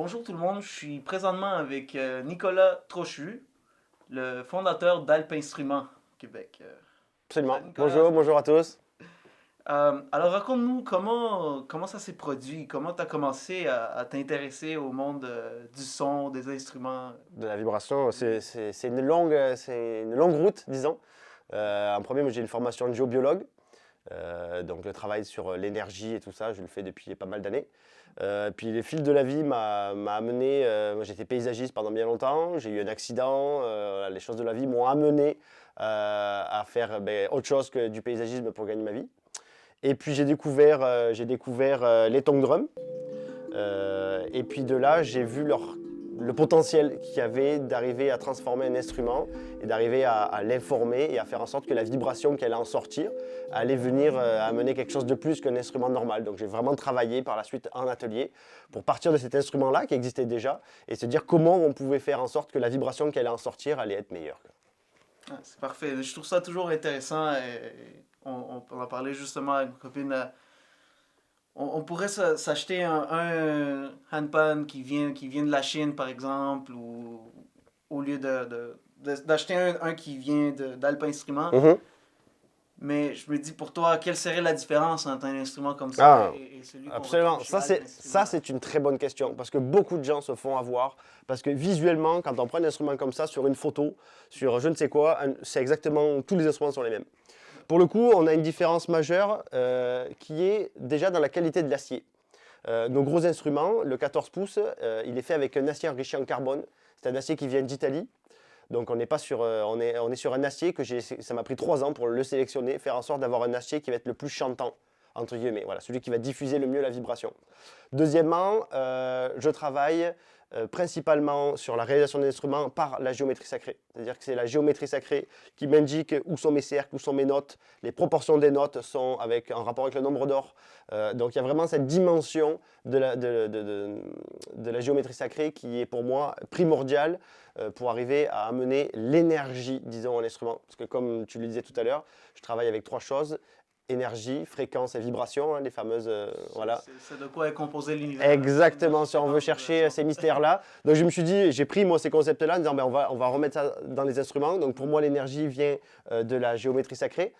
Bonjour tout le monde, je suis présentement avec Nicolas Trochu, le fondateur d'Alp Instruments Québec. Absolument. Nicolas, Bonjour, bonjour à tous. alors raconte-nous comment ça s'est produit, comment tu as commencé à t'intéresser au monde du son, des instruments. De la vibration, c'est une longue route, disons. En premier, moi, j'ai une formation de géobiologue. Donc le travail sur l'énergie et tout ça, je le fais depuis pas mal d'années. Puis le fil de la vie m'a amené, moi j'étais paysagiste pendant bien longtemps, j'ai eu un accident, les choses de la vie m'ont amené à faire autre chose que du paysagisme pour gagner ma vie. Et puis j'ai découvert les tongs drum. Et puis de là, j'ai vu le potentiel qu'il y avait d'arriver à transformer un instrument et d'arriver à l'informer et à faire en sorte que la vibration qui allait en sortir allait venir amener quelque chose de plus qu'un instrument normal. Donc j'ai vraiment travaillé par la suite en atelier pour partir de cet instrument-là qui existait déjà et se dire comment on pouvait faire en sorte que la vibration qui allait en sortir allait être meilleure. Ah, c'est parfait, je trouve ça toujours intéressant. On en parlait justement avec ma copine. On pourrait s'acheter un handpan qui vient de la Chine, par exemple, ou au lieu d'acheter un qui vient d'Alpin Instruments. Mhm. Mais je me dis pour toi, quelle serait la différence entre un instrument comme ça Ah, et celui qu'on retrouve absolument. chez Ça, Alpin c'est, ça, Instruments? c'est une très bonne question parce que beaucoup de gens se font avoir. Parce que visuellement, quand on prend un instrument comme ça sur une photo, sur je ne sais quoi, c'est exactement, tous les instruments sont les mêmes. Pour le coup, on a une différence majeure qui est déjà dans la qualité de l'acier. Nos gros instruments, le 14 pouces, il est fait avec un acier enrichi en carbone. C'est un acier qui vient d'Italie. Donc on n'est pas sur, on est sur un acier ça m'a pris 3 ans pour le sélectionner, faire en sorte d'avoir un acier qui va être le plus chantant, entre guillemets, voilà, celui qui va diffuser le mieux la vibration. Deuxièmement, je travaille principalement sur la réalisation d'instruments par la géométrie sacrée. C'est-à-dire que c'est la géométrie sacrée qui m'indique où sont mes cercles, où sont mes notes. Les proportions des notes sont en rapport avec le nombre d'or. Donc il y a vraiment cette dimension de la géométrie sacrée qui est pour moi primordiale pour arriver à amener l'énergie, disons, à l'instrument. Parce que comme tu le disais tout à l'heure, je travaille avec 3 choses. Énergie, fréquence et vibration, hein, les fameuses, voilà. C'est de quoi est composé l'univers. Exactement, si on veut Fréquence, chercher vibration. ces mystères-là. Donc je me suis dit, j'ai pris moi ces concepts-là en disant on va remettre ça dans les instruments. Donc pour moi l'énergie vient de la géométrie sacrée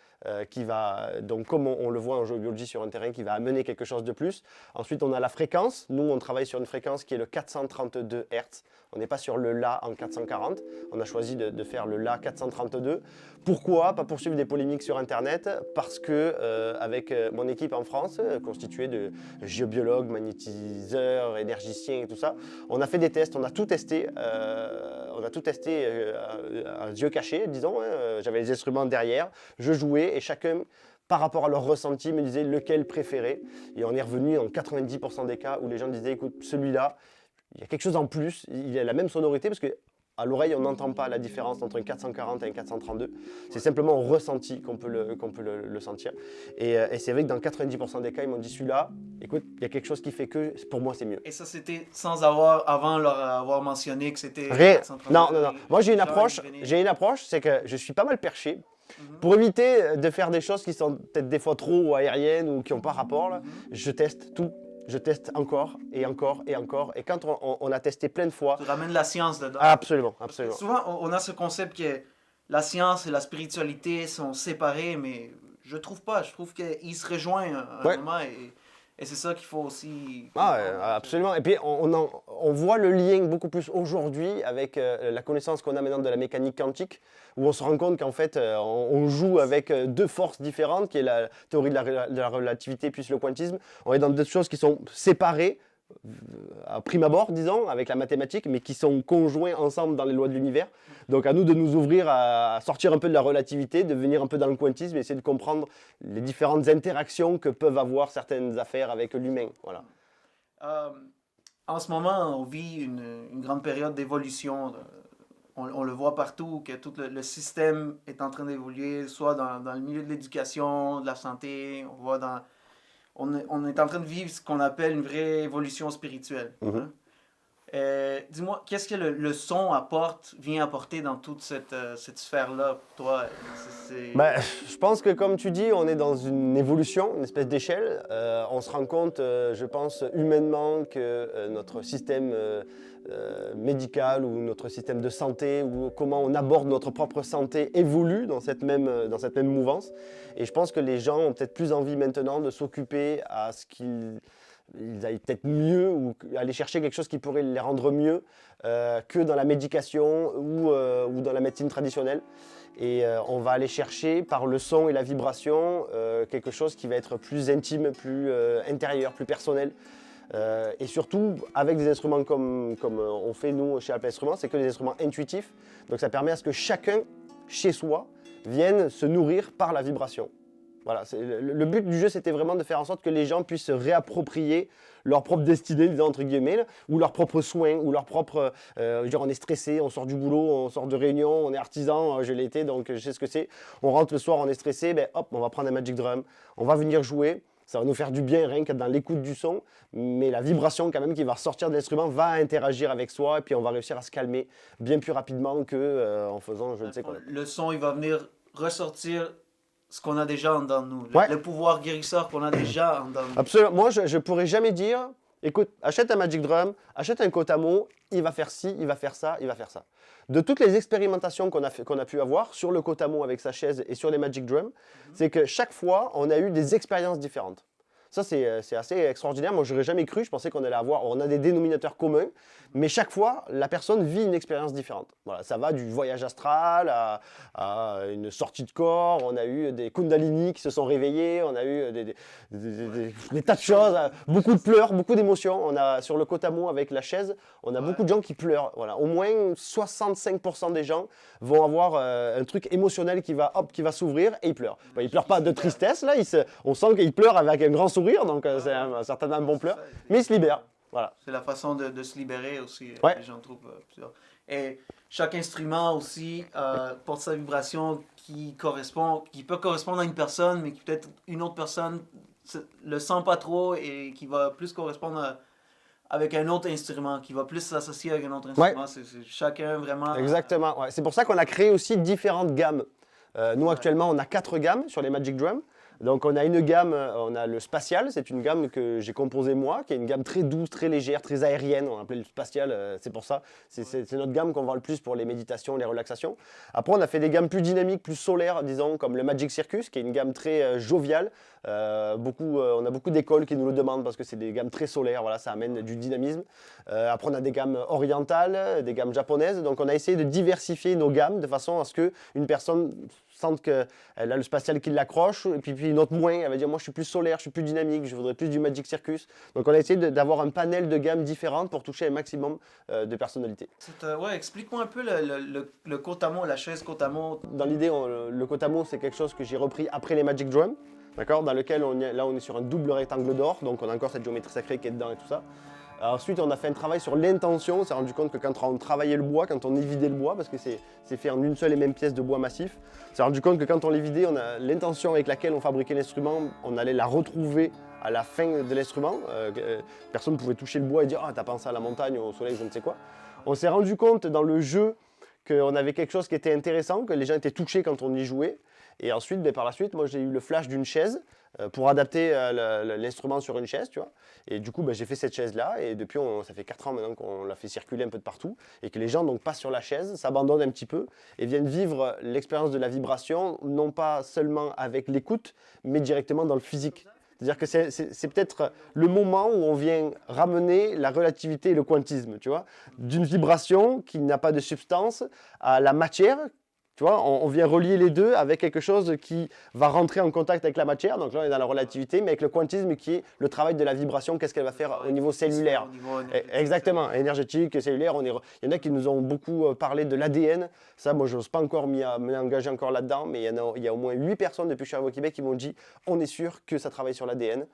qui va, donc comme on le voit en géobiologie sur un terrain, qui va amener quelque chose de plus. Ensuite on a la fréquence. Nous on travaille sur une fréquence qui est le 432 Hz. On n'est pas sur le La en 440. On a choisi de faire le La 432. Pourquoi? Pas poursuivre des polémiques sur Internet, parce que avec mon équipe en France, constituée de géobiologues, magnétiseurs, énergiciens et tout ça, on a fait des tests, on a tout testé, à yeux cachés, disons. Hein. J'avais les instruments derrière, je jouais et chacun par rapport à leur ressenti, me disait lequel préférer. Et on est revenu en 90% des cas où les gens disaient, écoute, celui-là, il y a quelque chose en plus, il a la même sonorité, parce que à l'oreille, on n'entend pas la différence entre un 440 et un 432. C'est simplement au ressenti qu'on peut le sentir. Et c'est vrai que dans 90% des cas, ils m'ont dit celui-là, écoute, il y a quelque chose qui fait que pour moi, c'est mieux. Et ça, c'était sans avant leur avoir mentionné que c'était Rien. Non, 432. non, non. Moi, j'ai une Genre, approche, ils venaient. c'est que je suis pas mal perché. Mhm, Pour éviter de faire des choses qui sont peut-être des fois trop aériennes ou qui n'ont pas rapport, là, mhm. je teste tout. Je teste encore et encore et encore. Et quand on a testé plein de fois, Tu ramènes la science dedans. absolument, Parce que absolument. souvent, on a ce concept que la science et la spiritualité sont séparés, mais je trouve pas. Je trouve qu'ils se rejoignent à un Ouais. moment et c'est ça qu'il faut aussi Ah, comprendre. absolument. Et puis on voit le lien beaucoup plus aujourd'hui avec la connaissance qu'on a maintenant de la mécanique quantique, où on se rend compte qu'en fait on joue avec 2 forces différentes, qui est la théorie de la relativité puis le quantisme. On est dans 2 choses qui sont séparées à prime abord, disons, avec la mathématique, mais qui sont conjoints ensemble dans les lois de l'univers. Donc à nous de nous ouvrir à sortir un peu de la relativité, de venir un peu dans le quantisme, et essayer de comprendre les différentes interactions que peuvent avoir certaines affaires avec l'humain. Voilà. Euh, En ce moment, on vit une grande période d'évolution. On le voit partout, que tout le système est en train d'évoluer, soit dans le milieu de l'éducation, de la santé. On est en train de vivre ce qu'on appelle une vraie évolution spirituelle. Mhm. Hein. Dis-moi, qu'est-ce que le son vient apporter dans toute cette sphère-là pour toi? Bah, je pense que comme tu dis, on est dans une évolution, une espèce d'échelle. On se rend compte, je pense, humainement que notre système médical ou notre système de santé ou comment on aborde notre propre santé évolue dans cette même mouvance. Et je pense que les gens ont peut-être plus envie maintenant de s'occuper à ce qu'ils aillent peut-être mieux ou aller chercher quelque chose qui pourrait les rendre mieux que dans la médication ou dans la médecine traditionnelle. Et on va aller chercher par le son et la vibration quelque chose qui va être plus intime, plus intérieur, plus personnel. Et surtout avec des instruments comme on fait nous chez Alpha Instruments, c'est que des instruments intuitifs. Donc ça permet à ce que chacun, chez soi, vienne se nourrir par la vibration. Voilà, le but du jeu, c'était vraiment de faire en sorte que les gens puissent se réapproprier leur propre destinée, disons, entre guillemets, là, ou leurs propres soins, ou leur propre... genre, on est stressé, on sort du boulot, on sort de réunion, on est artisan, je l'ai été, donc je sais ce que c'est. On rentre le soir, on est stressé, ben hop, on va prendre un Magic Drum, on va venir jouer, ça va nous faire du bien rien que dans l'écoute du son, mais la vibration quand même qui va ressortir de l'instrument va interagir avec soi, et puis on va réussir à se calmer bien plus rapidement que en faisant je ne sais quoi. Le son, il va venir ressortir ce qu'on a déjà en dedans de nous. Ouais. Le pouvoir guérisseur qu'on a déjà en dedans de nous. Absolument. Moi, je ne pourrais jamais dire, écoute, achète un Magic Drum, achète un Kotamo, il va faire ci, il va faire ça, il va faire ça. De toutes les expérimentations qu'on a pu avoir sur le Kotamo avec sa chaise et sur les Magic Drums, c'est que chaque fois, on a eu des expériences différentes. Ça, c'est assez extraordinaire. Moi, je n'aurais jamais cru. Je pensais qu'on allait avoir... On a des dénominateurs communs, mais chaque fois, la personne vit une expérience différente. Voilà, ça va du voyage astral à une sortie de corps. On a eu des kundalini qui se sont réveillés. On a eu des tas de choses. Beaucoup de pleurs, beaucoup d'émotions. On a, sur le Kotamo, avec la chaise, on a beaucoup de gens qui pleurent. Voilà, au moins 65% des gens vont avoir un truc émotionnel qui va s'ouvrir et ils pleurent. Bon, ils ne pleurent pas de tristesse, là. On sent qu'ils pleurent avec un grand sourire. Donc c'est certainement un bon pleur, mais il se libère. Voilà. C'est la façon de se libérer aussi, ouais. Les gens trouvent. Et chaque instrument aussi porte sa vibration qui peut correspondre à une personne, mais qui peut-être une autre personne le sent pas trop et qui va plus correspondre avec un autre instrument, qui va plus s'associer avec un autre instrument. Ouais. C'est chacun vraiment... Exactement, ouais. C'est pour ça qu'on a créé aussi différentes gammes. Nous actuellement on a 4 gammes sur les Magic Drums. Donc on a une gamme, on a le spatial, c'est une gamme que j'ai composée moi, qui est une gamme très douce, très légère, très aérienne, on appelait le spatial, c'est pour ça. C'est notre gamme qu'on vend le plus pour les méditations, les relaxations. Après on a fait des gammes plus dynamiques, plus solaires, disons, comme le Magic Circus, qui est une gamme très joviale. On a beaucoup d'écoles qui nous le demandent parce que c'est des gammes très solaires, voilà, ça amène du dynamisme. Après on a des gammes orientales, des gammes japonaises, donc on a essayé de diversifier nos gammes de façon à ce qu'une personne sente qu'elle a le spatial qui l'accroche, et puis une autre moins, elle va dire moi je suis plus solaire, je suis plus dynamique, je voudrais plus du Magic Circus. Donc on a essayé d'avoir un panel de gammes différentes pour toucher un maximum de personnalités. Ouais, explique-moi un peu le Kotamo, la chaise Kotamo. Dans l'idée, le Kotamo c'est quelque chose que j'ai repris après les Magic Drums, d'accord, dans lequel on est sur un double rectangle d'or, donc on a encore cette géométrie sacrée qui est dedans et tout ça. Ensuite, on a fait un travail sur l'intention. On s'est rendu compte que quand on travaillait le bois, quand on évidait le bois, parce que c'est fait en une seule et même pièce de bois massif, on s'est rendu compte que quand on l'évidait, on a l'intention avec laquelle on fabriquait l'instrument, on allait la retrouver à la fin de l'instrument. Personne ne pouvait toucher le bois et dire « Ah, t'as pensé à la montagne, au soleil, je ne sais quoi ». On s'est rendu compte dans le jeu qu'on avait quelque chose qui était intéressant, que les gens étaient touchés quand on y jouait. Et ensuite, par la suite, moi j'ai eu le flash d'une chaise pour adapter l'instrument sur une chaise, tu vois. Et du coup, j'ai fait cette chaise-là et depuis, ça fait 4 ans maintenant qu'on l'a fait circuler un peu de partout et que les gens donc passent sur la chaise, s'abandonnent un petit peu et viennent vivre l'expérience de la vibration, non pas seulement avec l'écoute, mais directement dans le physique. C'est-à-dire que c'est peut-être le moment où on vient ramener la relativité et le quantisme, tu vois, d'une vibration qui n'a pas de substance à la matière. Tu vois, on vient relier les deux avec quelque chose qui va rentrer en contact avec la matière. Donc là, on est dans la relativité, mais avec le quantisme qui est le travail de la vibration, qu'est-ce qu'elle va faire au niveau cellulaire. Exactement, énergétique, cellulaire. Il y en a qui nous ont beaucoup parlé de l'ADN. Ça, moi, je n'ose pas encore m'engager encore là-dedans, mais il y a au moins 8 personnes depuis que je suis arrivé au Québec qui m'ont dit on est sûr que ça travaille sur l'ADN.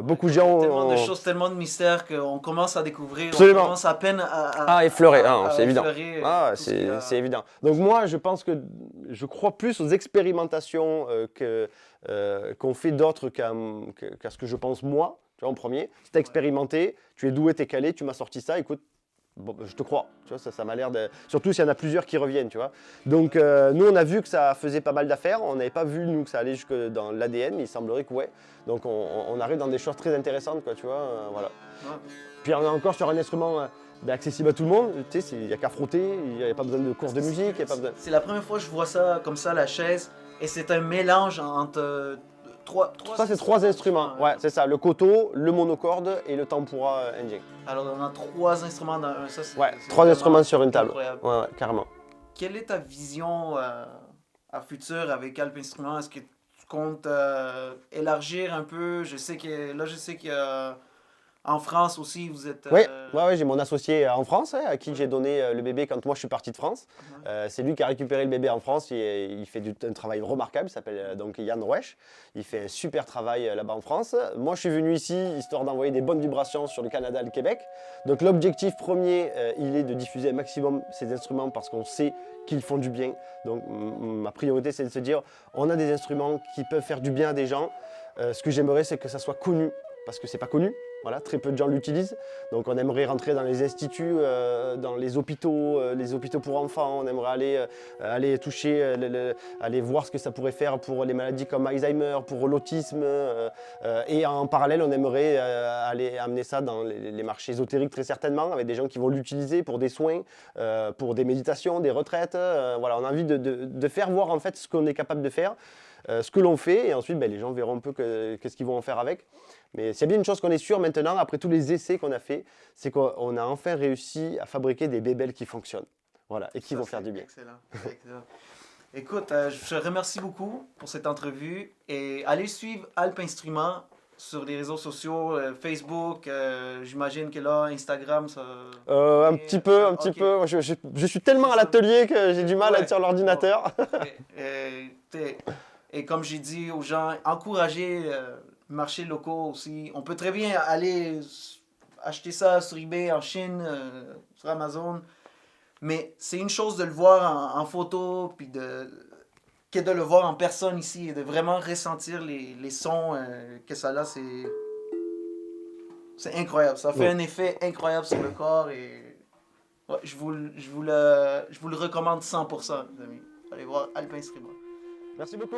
Beaucoup de gens... Tellement de choses, tellement de mystères qu'on commence à découvrir, Absolument. On commence à peine à effleurer, c'est évident. C'est évident. Donc moi, je pense que je crois plus aux expérimentations qu'ont fait d'autres qu'à ce que je pense moi. Tu vois, en premier, si tu as expérimenté, tu es doué, tu es calé, tu m'as sorti ça, écoute, Bon, je te crois, tu vois, ça m'a l'air de... Surtout s'il y en a plusieurs qui reviennent, tu vois. Donc nous, on a vu que ça faisait pas mal d'affaires. On n'avait pas vu, nous, que ça allait jusque dans l'ADN, mais il semblerait que ouais. Donc on arrive dans des choses très intéressantes, quoi, tu vois, voilà. Ouais. Puis on est encore sur un instrument accessible à tout le monde, tu sais, il n'y a qu'à frotter, il n'y a pas besoin de cours de musique, il y a pas besoin... C'est la première fois que je vois ça comme ça, la chaise, et c'est un mélange entre trois Ça, c'est 3 instruments, ouais, c'est ça, le koto, le monocorde et le tempura indien. Alors, on a 3 instruments dans un. Ça, Ouais, c'est 3 vraiment instruments sur une table. incroyable. Ouais, ouais, carrément. Quelle est ta vision à futur avec Alp Instruments? Est-ce que tu comptes élargir un peu? Je sais que en France aussi, vous êtes. Oui, ouais, j'ai mon associé en France, à qui j'ai donné le bébé quand moi je suis parti de France. C'est lui qui a récupéré le bébé en France. Il fait un travail remarquable, il s'appelle donc Yann Rouesch. Il fait un super travail là-bas en France. Moi je suis venu ici histoire d'envoyer des bonnes vibrations sur le Canada et le Québec. Donc l'objectif premier, il est de diffuser un maximum ces instruments parce qu'on sait qu'ils font du bien. Donc ma priorité c'est de se dire, on a des instruments qui peuvent faire du bien à des gens. Ce que j'aimerais c'est que ça soit connu parce que c'est pas connu. Voilà, très peu de gens l'utilisent. Donc on aimerait rentrer dans les instituts, dans les hôpitaux pour enfants. On aimerait aller toucher, aller voir ce que ça pourrait faire pour les maladies comme Alzheimer, pour l'autisme. Et en parallèle, on aimerait aller amener ça dans les marchés ésotériques très certainement, avec des gens qui vont l'utiliser pour des soins, pour des méditations, des retraites. Voilà, on a envie de faire voir en fait ce qu'on est capable de faire. Ce que l'on fait, et ensuite les gens verront un peu qu'est-ce qu'ils vont en faire avec. Mais s'il y a bien une chose qu'on est sûr maintenant, après tous les essais qu'on a fait, c'est qu'on a enfin réussi à fabriquer des bébelles qui fonctionnent. Voilà, et qui vont faire du bien. Excellent. Excellent. Écoute, je te remercie beaucoup pour cette entrevue et allez suivre Alp Instruments sur les réseaux sociaux, Facebook, j'imagine que là, Instagram, ça... Un petit peu. Je suis tellement à l'atelier que j'ai du mal à être sur l'ordinateur. Et comme j'ai dit aux gens, encouragez les marchés locaux aussi. On peut très bien aller acheter ça sur eBay en Chine, sur Amazon. Mais c'est une chose de le voir en photo, puis que de le voir en personne ici et de vraiment ressentir les sons que ça a. C'est incroyable. Ça fait un effet incroyable sur le corps et ouais, je vous le recommande 100%, les amis. Allez voir Alp Instruments. Merci beaucoup.